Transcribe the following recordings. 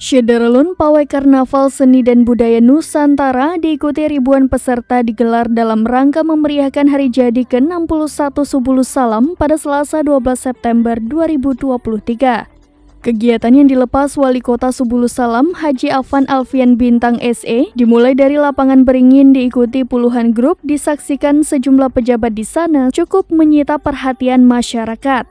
Syederlun Pawai Karnaval Seni dan Budaya Nusantara diikuti ribuan peserta digelar dalam rangka memeriahkan hari jadi ke-61 Subulus Salam pada Selasa 12 September 2023. Kegiatan yang dilepas Wali Kota Subulus Salam Haji Afan Alfian Bintang SE dimulai dari lapangan Beringin, diikuti puluhan grup, disaksikan sejumlah pejabat di sana, cukup menyita perhatian masyarakat.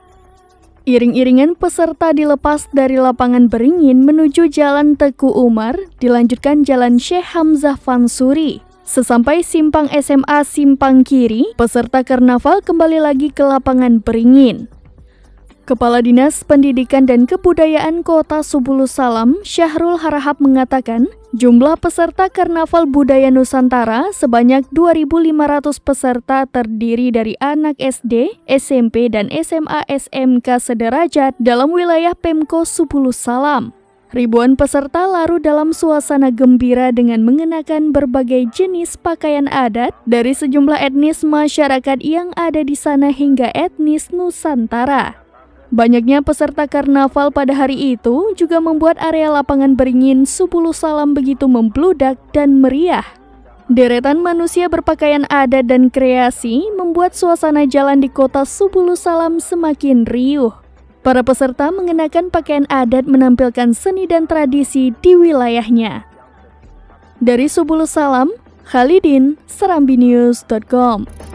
Iring-iringan peserta dilepas dari lapangan Beringin menuju Jalan Teguh Umar, dilanjutkan Jalan Syekh Hamzah Fansuri. Sesampai simpang SMA Simpang Kiri, peserta karnaval kembali lagi ke lapangan Beringin. Kepala Dinas Pendidikan dan Kebudayaan Kota Subulus Salam, Syahrul Harahap mengatakan, jumlah peserta Karnaval Budaya Nusantara sebanyak 2.500 peserta terdiri dari anak SD, SMP, dan SMA SMK sederajat dalam wilayah Pemko Subulus Salam. Ribuan peserta larut dalam suasana gembira dengan mengenakan berbagai jenis pakaian adat dari sejumlah etnis masyarakat yang ada di sana hingga etnis Nusantara. Banyaknya peserta karnaval pada hari itu juga membuat area lapangan Beringin Subulus Salam begitu membludak dan meriah. Deretan manusia berpakaian adat dan kreasi membuat suasana jalan di kota Subulus Salam semakin riuh. Para peserta mengenakan pakaian adat menampilkan seni dan tradisi di wilayahnya. Dari Subulus Salam, Khalidin, serambinews.com.